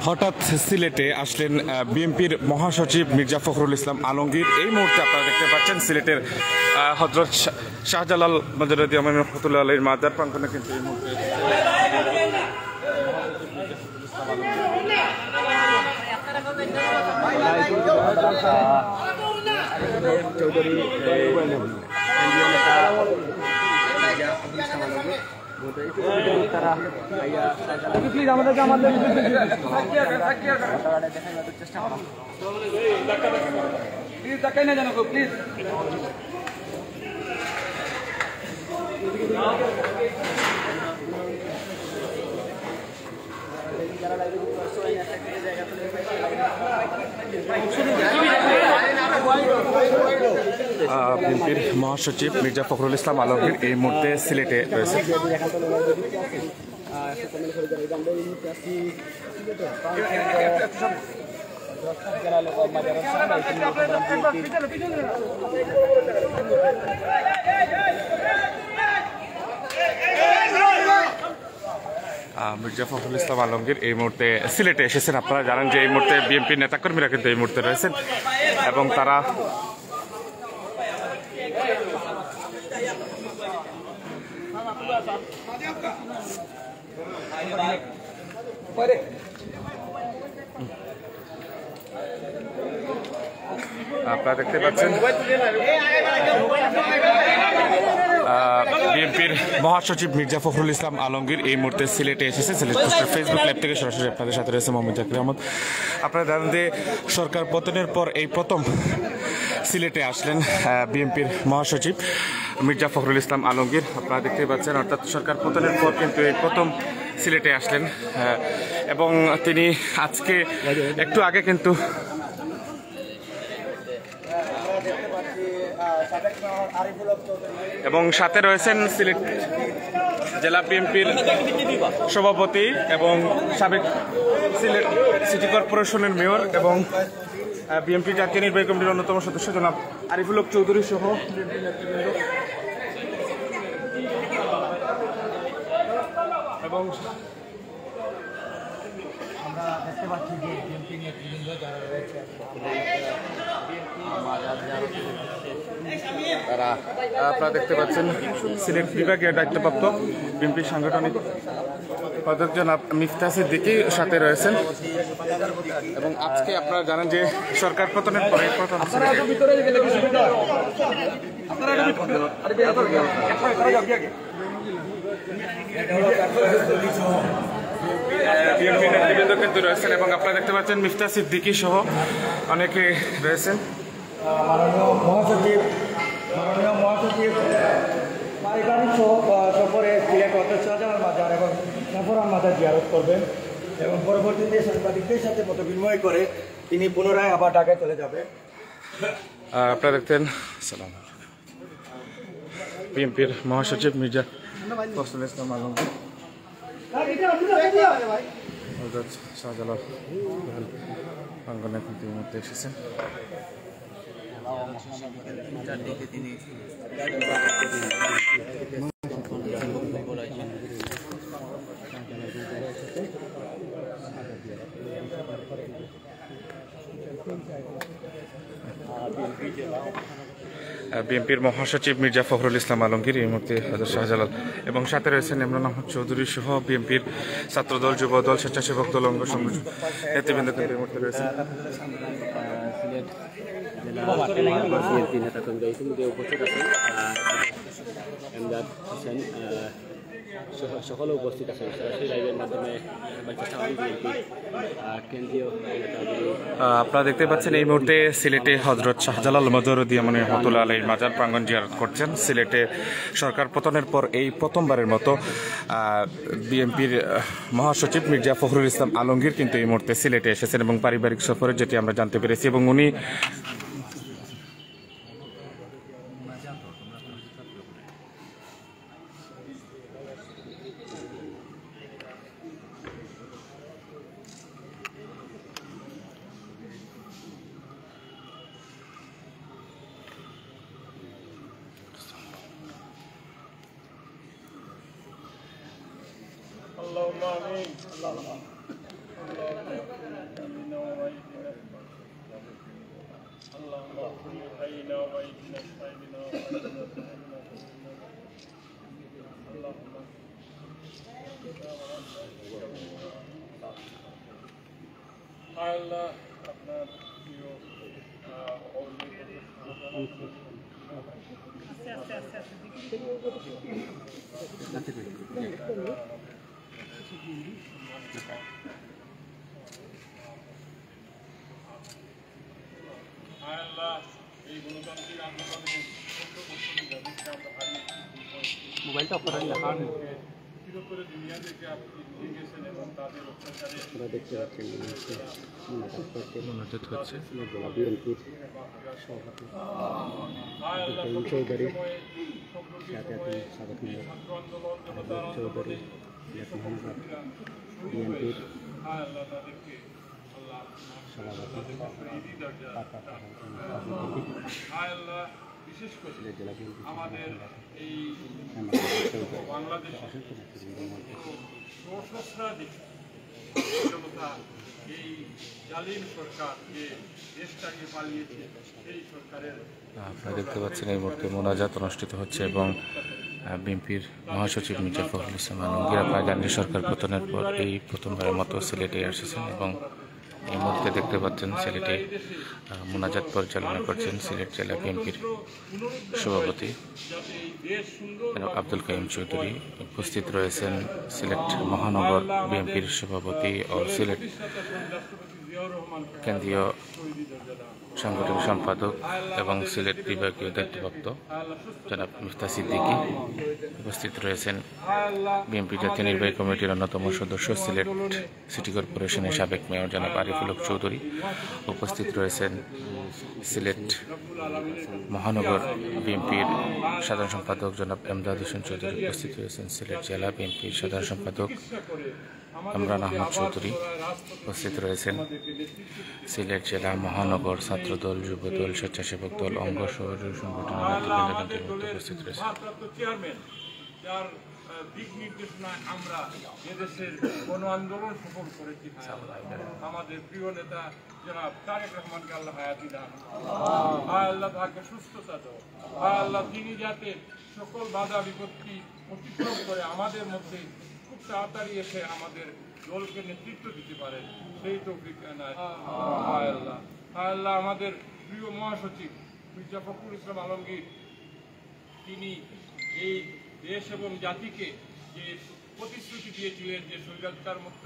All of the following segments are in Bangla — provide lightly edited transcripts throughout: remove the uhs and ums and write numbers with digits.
হঠাৎ সিলেটে আসলেন বিএনপির মহাসচিব মির্জা ফখরুল ইসলাম আলমগীর। এই মুহূর্তে আপনারা দেখতে পাচ্ছেন সিলেটের হযরত শাহজালাল মজরুদ্দি আমিন রহমতুল্লাহ আলাইহির মাজার প্রাঙ্গণে কিন্তু এই মুহূর্তে প্লিজ আমাদের চেষ্টা করো প্লিজ দেখাই না জানো প্লিজ বিএনপির মহাসচিব মির্জা ফখরুল ইসলাম আলমগীর এই মুহূর্তে সিলেটে রয়েছে। মির্জা ফখরুল ইসলাম আলমগীর এই মুহূর্তে সিলেটে এসেছেন। আপনারা জানেন যে এই মুহূর্তে বিএনপির নেতাকর্মীরা কিন্তু এই মুহূর্তে রয়েছেন এবং তারা আপনারা দেখতে পাচ্ছেন বিএনপির মহাসচিব মির্জা ফখরুল ইসলাম আলমগীর এই মুহূর্তে সিলেটে এসেছে। সিলেট পোস্টের ফেসবুক লাইভ থেকে সরাসরি আপনাদের সাথে রয়েছে মোহাম্মদ জাকির আহমদ। আপনারা জানেন যে সরকার পতনের পর এই প্রথম সিলেটে আসলেন বিএনপির মহাসচিব মির্জা ফখরুল ইসলাম আলমগীর। আপনারা দেখতে পাচ্ছেন অর্থাৎ সরকার পতনের পর কিন্তু এই প্রথম সিলেটে আসলেন এবং তিনি আজকে একটু আগে কিন্তু এবং সাথে রয়েছেন সিলেট জেলা বিএনপির সভাপতি এবং সাবেক সিলেট সিটি কর্পোরেশনের মেয়র এবং বিএনপি জাতীয় নির্বাহী কমিটির অন্যতম সদস্য জনাব আরিফুল হক চৌধুরী সহ এবং আমরা দেখতে পাচ্ছি যে বিএনপি নেতৃবৃন্দ যারা রয়েছে তারা আপনারা দেখতে পাচ্ছেন সিলেট বিভাগীয় দায়িত্বপ্রাপ্ত বিএনপি সাংগঠনিক অধ্যক্ষ জনাব মিফতা সিদ্দিকী সাথে রয়েছেন এবং আজকে আপনারা জানেন যে সরকার পতনের পরে প্রথম বিএনপি নেতৃবৃন্দ কিন্তু রয়েছেন এবং আপনারা দেখতে পাচ্ছেন মিফতা সিদ্দিকী সহ অনেকে রয়েছেন। মাননীয় মহাসচিব পারিবারিক সফরে সিলেট হযরত শাহজালাল মাজার এবং সাফরান মাজার জিয়ারত করবেন এবং পরবর্তীতে সাংবাদিকদের সাথে মত বিনিময় করে তিনি পুনরায় আবার ঢাকায় চলে যাবেন। আপনারা দেখতেন বিএনপির মহাসচিব মির্জা ফখরুল ইসলাম আলমগীর হযরত শাহজালাল প্রাঙ্গণে কিন্তু এই মুহূর্তে এসেছেন। বিএনপির মহাসচিব মির্জা ফখরুল ইসলাম আলমগীর এই মুহূর্তে হযরত শাহজালাল এবং সাথে রয়েছেন ইমরান আহমদ চৌধুরী সহ বিএনপির ছাত্রদল যুবদল স্বেচ্ছাসেবক দল অঙ্গ সংগঠন নেতৃবৃন্দ কিন্তু এই মুহূর্তে রয়েছেন। সকলে উপস্থিত আছেন সরাসরি লাইভের মাধ্যমে আপনারা দেখতে পাচ্ছেন এই মুহূর্তে সিলেটে হযরত শাহজালাল মজরুদ্দি আমিন রহমতুল্লাহ আলাইহির মাজার প্রাঙ্গণ জিয়ারত করছেন। সিলেটে সরকার পতনের পর এই প্রথমবারের মতো বিএনপির মহাসচিব মির্জা ফখরুল ইসলাম আলমগীর কিন্তু এই মুহূর্তে সিলেটে এসেছেন এবং পারিবারিক সফরে যেটি আমরা জানতে পেরেছি এবং উনি اللهم آمين. আল্লাহ আপনার প্রিয় আল্লাহ এই গণতান্ত্রিক আন্দোলনে যাদেরকে আমরা হারিয়েছি মোবাইলটা অপরাধ দেখান চিরতরে দুনিয়া থেকে আপনি নিয়ে গেছেন এবং তাদের অত্যাচারে আপনারা দেখতে পাচ্ছেন মনোনীত হচ্ছে জেলা বিএনপির সভাপতি চৌধুরী সাথে স্বাগত চৌধুরী বিএনপির সভাপতি বিশেষ করে জেলা বিএনপি আমাদের এই বাংলাদেশে সহস্রাধিক জনতা এই জালিম সরকার যে দেশটাকে পালিয়েছে সেই সরকারের আপনারা দেখতে পাচ্ছেন এই মুহূর্তে মোনাজাত অনুষ্ঠিত হচ্ছে এবং বিএনপির মহাসচিব মির্জা ফখরুল ইসলাম আলমগীর আপনারা জানেন সরকার পতনের পর এই প্রথমবারের মতো সিলেটে এসেছেন এবং এই মুহূর্তে দেখতে পাচ্ছেন সিলেটে মোনাজাত পরিচালনা করছেন সিলেট জেলা বিএনপির সভাপতি আব্দুল কাইম চৌধুরী। উপস্থিত রয়েছেন সিলেট মহানগর বিএনপির সভাপতি ও সিলেট কেন্দ্রীয় সাংগঠনিক সম্পাদক এবং সিলেট বিভাগীয় দায়িত্বপ্রাপ্ত জনাব মিফতা সিদ্দিকী। উপস্থিত রয়েছেন বিএনপি জাতীয় নির্বাহী কমিটির অন্যতম সদস্য সিলেট সিটি কর্পোরেশনের সাবেক মেয়র জনাব আরিফুল হক চৌধুরী। উপস্থিত রয়েছেন সিলেট মহানগর বিএনপির সাধারণ সম্পাদক জনাব এমদাদ হোসেন চৌধুরী। উপস্থিত রয়েছেন সিলেট জেলা বিএনপির সাধারণ সম্পাদক ইমরান আহমদ চৌধুরী। উপস্থিত রয়েছেন সিলেট জেলা মহানগর ছাত্রদল, যুবদল, স্বেচ্ছাসেবক দল, অঙ্গ সহযোগী সংগঠনের নেতৃবৃন্দ উপস্থিত রয়েছে। যার দিক নির্দেশনায় আমরা এদেশের গণ আন্দোলন সফল করেছি। আমাদের প্রিয় নেতা জনাব তারেক রহমানকে আল্লাহ হায়াতি দান, আল্লাহ তাকে সুস্থতা দাও, আল্লাহ তিনি যাতে সকল বাধা বিপত্তি অতিক্রম করে আমাদের মধ্যে খুব তাড়াতাড়ি এসে আমাদের দলকে নেতৃত্ব দিতে পারেন সেই তৌফিক নাই। আল্লাহ আল্লাহ আমাদের প্রিয় মহাসচিব মির্জা ফখরুল ইসলাম আলমগীর তিনি এই দেশ এবং জাতিকে যে প্রতিশ্রুতি দিয়েছিলেন যে স্বৈরাচার মুক্ত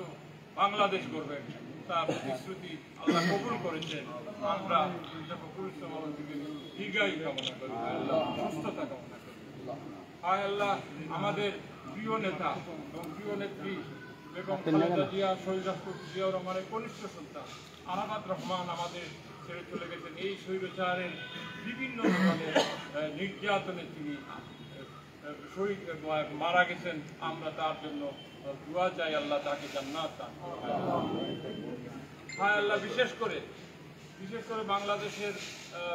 বাংলাদেশ করবেন, তার প্রতিশ্রুতি আল্লাহ কবুল করেছেন। আমরা মির্জা ফখরুল ইসলাম আলমগীরকে দীর্ঘায়ু কামনা করি, সুস্থতা কামনা করি। হায় আল্লাহ আমাদের প্রিয় নেতা এবং প্রিয় নেত্রী বেগম খালেদা জিয়া, শহীদ রাষ্ট্রপতি জিয়াউর রহমানের কনিষ্ঠ সন্তান আরাফাত রহমান আমাদের ছেড়ে চলে গেছেন। এই স্বৈরাচারের বিভিন্ন ধরনের নির্যাতনে তিনি শহীদ মারা গেছেন। আমরা তার জন্য দোয়া চাই, আল্লাহ তাকে জান্নাত দান করুন। হায় আল্লাহ বিশেষ করে বাংলাদেশের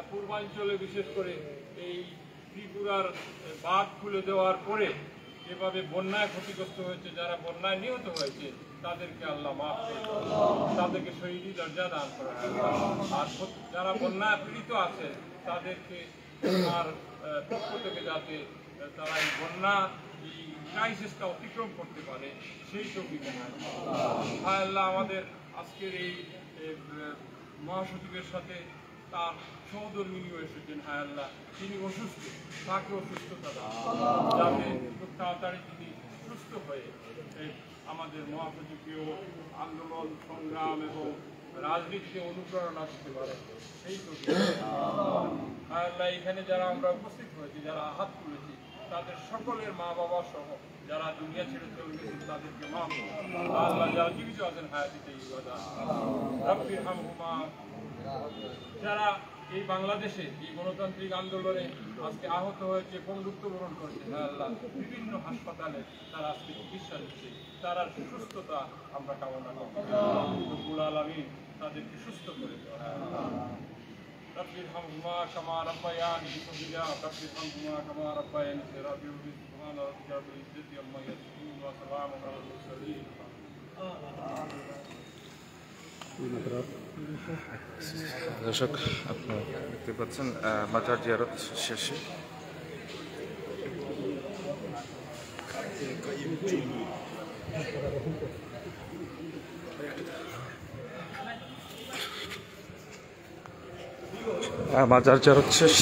পূর্বাঞ্চলে বিশেষ করে এই ত্রিপুরার বাঁধ খুলে দেওয়ার পরে যেভাবে বন্যায় ক্ষতিগ্রস্ত হয়েছে, যারা বন্যায় নিহত হয়েছে তাদেরকে আল্লাহ মাফ করে, তাদেরকে শহীদি দরজা দান করেন। আর যারা বন্যায় পীড়িত আছে তাদেরকে তার পক্ষ থেকে যাতে তারা এই বন্যা এই ক্রাইসিসটা অতিক্রম করতে পারে সেই তৌফিক হয়। হায় আল্লাহ আমাদের আজকের এই মহাসচিবের সাথে তার সহধর্মিনীও এসেছেন। হায় আল্লাহ তিনি অসুস্থ, তাকে অসুস্থতা দান যাতে খুব তাড়াতাড়ি তিনি সুস্থ হয়ে আমাদের মহাসচিবকেও আন্দোলন সংগ্রাম এবং রাজনীতিতে অনুপ্রেরণা দিতে পারে সেই তৌফিক। হায় আল্লাহ এখানে যারা আমরা উপস্থিত হয়েছি, যারা হাত তুলেছি তাদের সকলের মা বাবা সহ যারা দুনিয়া ছেড়ে চলে গেছেন তাদেরকে মাফ করুন। আল্লাহ যারা জীবিত আছেন হায়াতিতে যারা এই বাংলাদেশে এই গণতান্ত্রিক আন্দোলনে আজকে আহত হয়েছে, বন্ধুত্ব বরণ করেছে, আল্লাহ বিভিন্ন হাসপাতালে তারা আজকে চিকিৎসা দিচ্ছে, তারা সুস্থতা আমরা কামনা করি। রব্বুল আলামিন তাদেরকে সুস্থ করে দেওয়া। رب ارحمهما كما ربياني صغيرا رب ارحمهما كما ربياني صغيرا سبحان ربك رب العزة عما يصفون وسلام على المرسلين। দর্শক আপনারা দেখতে পাচ্ছেন মাজার জিয়ারত শেষে মাজার জিয়ারত শেষ।